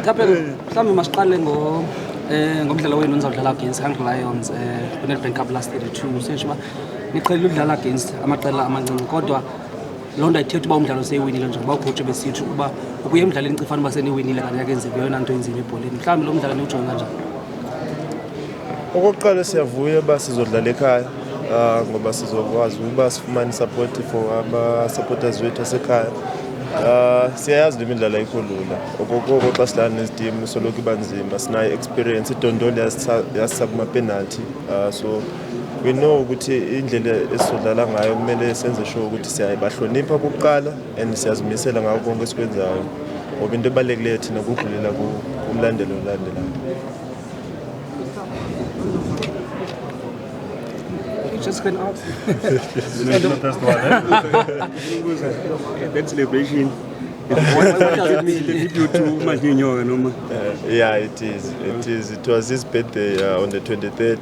Tapelo, mhlawumbe masiqale ngomdlalo wenu nizawudlala against Hungry Lions Nedbank Cup last 32 seshe uba niqhelile udlala against amaqela amancinci kodwa loo nto ayithetha uba umdlalo seyiwinile njengoba ucoach besithi ukuba ukuya emdlalweni cifana uba seniwinile kanye akenzeki yeyona nto enzima ebholeni mhlawumbe lo mdlalo niwujonge kanjani? Okokuqala siyavuya uba sizodlala ekhaya ngoba sizokwazi uba sifumane isupport for ama-supporters wethu asekhaya. Siyayazi le midlalo ayikho lula. Okokoko xa sidlala nezitimu soloko iba nzima, sinayo experience. iDondoli yasisa kuma-penalty. So we know ukuthi indlela esizodlala ngayo kumele senze sure ukuthi siyabahlonipha kuqala and siyazimisela ngako konke esikwenzayo. Ngoba into ebalulekileyo thina kudlulela kumlandelo olandelayo. Just going out. The first one, that celebration. What does it mean? Yeah, it is. It was his birthday on the 23rd.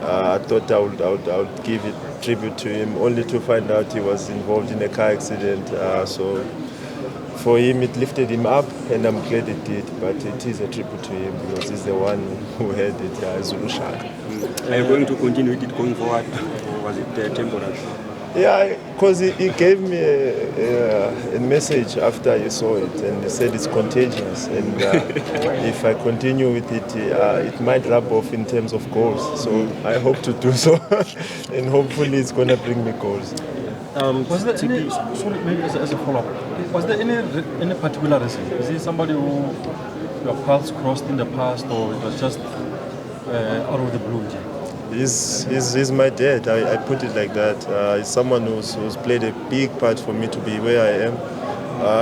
I thought I would give it tribute to him, only to find out he was involved in a car accident. So for him, it lifted him up, and I'm glad it did. But it is a tribute to him because he's the one who had it, Zulu Shaka. Are you going to continue with it going forward, or was it temporary? Yeah, because he gave me a message after he saw it, and he said it's contagious, and if I continue with it, it might rub off in terms of goals. So I hope to do so, and hopefully it's going to bring me goals. Was there any, sorry, maybe as a follow-up, was there any particular reason? Is he somebody who your paths crossed in the past, or it was just out of the blue? He's my dad. I put it like that. He's someone who's played a big part for me to be where I am.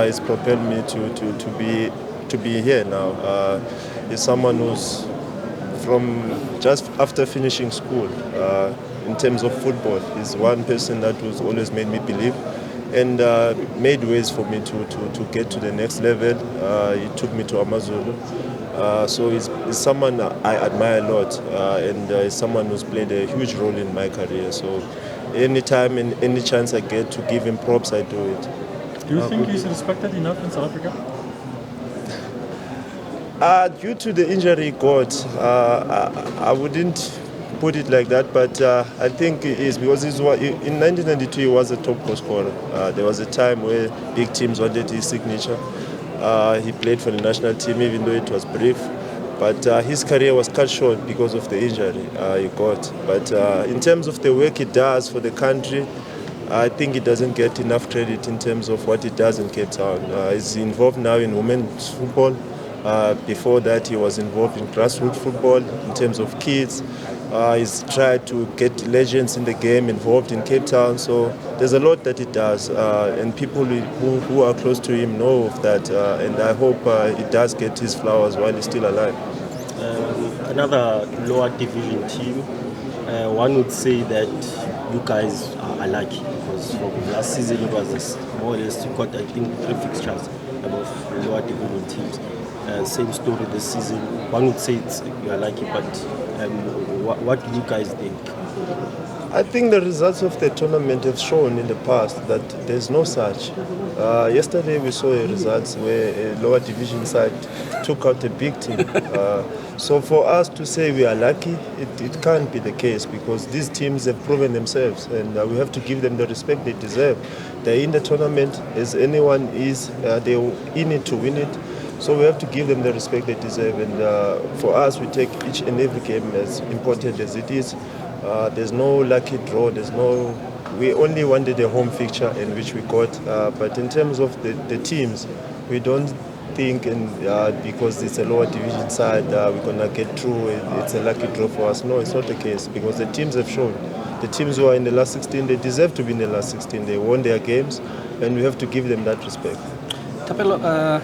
He's propelled me to be here now. He's someone who's from just after finishing school. In terms of football, he's one person that was always made me believe and made ways for me to get to the next level. He took me to Amazulu. So he's someone I admire a lot, and he's someone who's played a huge role in my career. So anytime and any chance I get to give him props, I do it. Do you think he's respected enough in South Africa? Due to the injury he got, I wouldn't put it like that, but I think he is, because in 1992 he was a top goal scorer. There was a time where big teams wanted his signature. He played for the national team, even though it was brief. But his career was cut short because of the injury he got. But in terms of the work he does for the country, I think he doesn't get enough credit in terms of what he does in Cape Town. He's involved now in women's football. Before that, he was involved in grassroots football in terms of kids. He's tried to get legends in the game involved in Cape Town. So there's a lot that he does, and people who are close to him know of that. And I hope he does get his flowers while he's still alive. Another lower division team, one would say that you guys are lucky, because from last season it was more or less you got, I think, 3 fixtures above lower division teams. Same story this season. One would say you are lucky, but what do you guys think? I think the results of the tournament have shown in the past that there's no such. Yesterday we saw a results where a lower division side took out a big team. So for us to say we are lucky, it can't be the case, because these teams have proven themselves, and we have to give them the respect they deserve. They're in the tournament, as anyone is, they're in it to win it. So we have to give them the respect they deserve, and for us, we take each and every game as important as it is. There's no lucky draw. We only wanted a home fixture, in which we got. But in terms of the teams, we don't think, and because it's a lower division side, we're gonna get through. It's a lucky draw for us. No, it's not the case, because the teams have shown. The teams who are in the last 16, they deserve to be in the last 16. They won their games, and we have to give them that respect. Tapelo,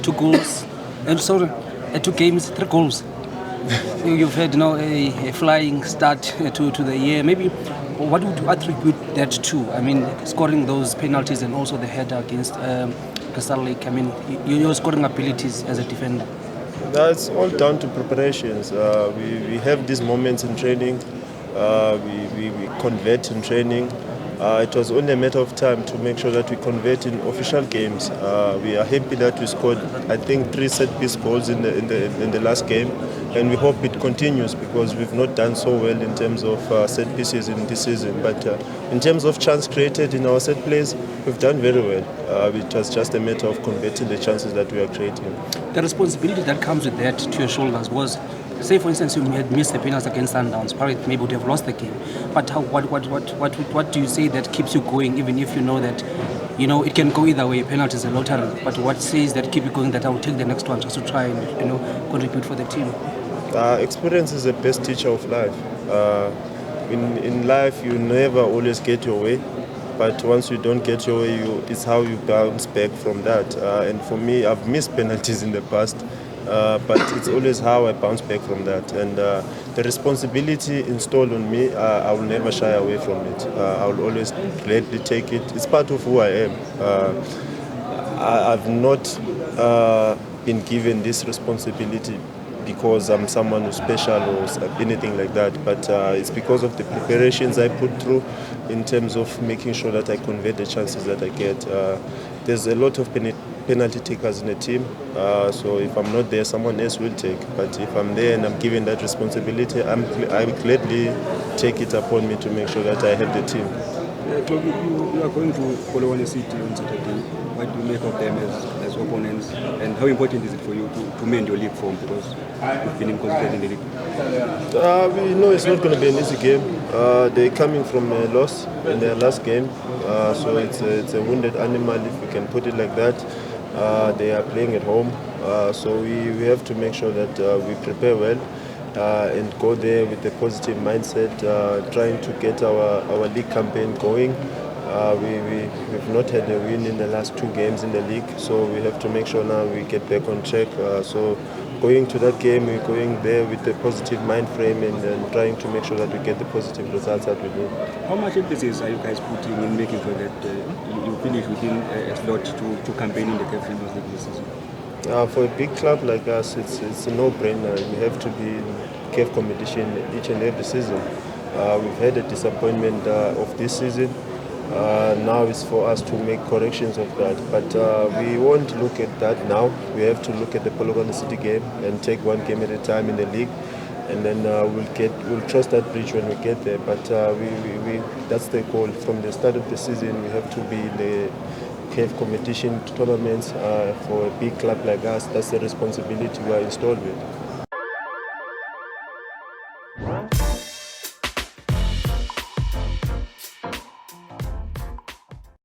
2 goals, and sorry, 2 games, 3 goals. You've had a flying start to the year. Maybe what would you attribute that to? I mean, scoring those penalties and also the header against Crystal Lake. I mean, your scoring abilities as a defender. That's all down to preparations. We have these moments in training. We convert in training. It was only a matter of time to make sure that we convert in official games. We are happy that we scored, I think, 3 set-piece goals in the last game, and we hope it continues because we've not done so well in terms of set pieces in this season. But in terms of chance created in our set plays, we've done very well. It was just a matter of converting the chances that we are creating. The responsibility that comes with that to your shoulders was, say for instance, you had missed the penalties against Sundowns, probably maybe would have lost the game. But what do you say that keeps you going, even if you know that, you know, it can go either way, penalties are lottery, but what says that keep you going, that I will take the next one just to try and, you know, contribute for the team? Experience is the best teacher of life. In life, you never always get your way, but once you don't get your way, it's how you bounce back from that. And for me, I've missed penalties in the past, but it's always how I bounce back from that. And the responsibility installed on me, I will never shy away from it. I will always gladly take it. It's part of who I am. I've not been given this responsibility because I'm someone who's special or anything like that, but it's because of the preparations I put through in terms of making sure that I convert the chances that I get. There's a lot of penalty takers in the team, so if I'm not there, someone else will take. But if I'm there and I'm given that responsibility, I will gladly take it upon me to make sure that I help the team. You are going to Polokwane City on Saturday. What do you make of them as opponents, and how important is it for you to mend your league form, because you've been inconsistent in the league? We know it's not going to be an easy game. They're coming from a loss in their last game, so it's a wounded animal, if we can put it like that. They are playing at home, so we have to make sure that we prepare well and go there with a positive mindset, trying to get our league campaign going. We've not had a win in the last 2 games in the league, so we have to make sure now we get back on track. So going to that game, we're going there with a positive mind frame and trying to make sure that we get the positive results that we need. How much emphasis are you guys putting in making sure that you finish within a slot to campaign in the CAF Champions League this season? For a big club like us, it's a no-brainer. We have to be in CAF competition each and every season. We've had a disappointment of this season. Now it's for us to make corrections of that, but we won't look at that now. We have to look at the Polokwane City game and take one game at a time in the league, and then we'll cross that bridge when we get there. But that's the goal. From the start of the season, we have to be in the CAF competition tournaments. For a big club like us, that's the responsibility we are installed with.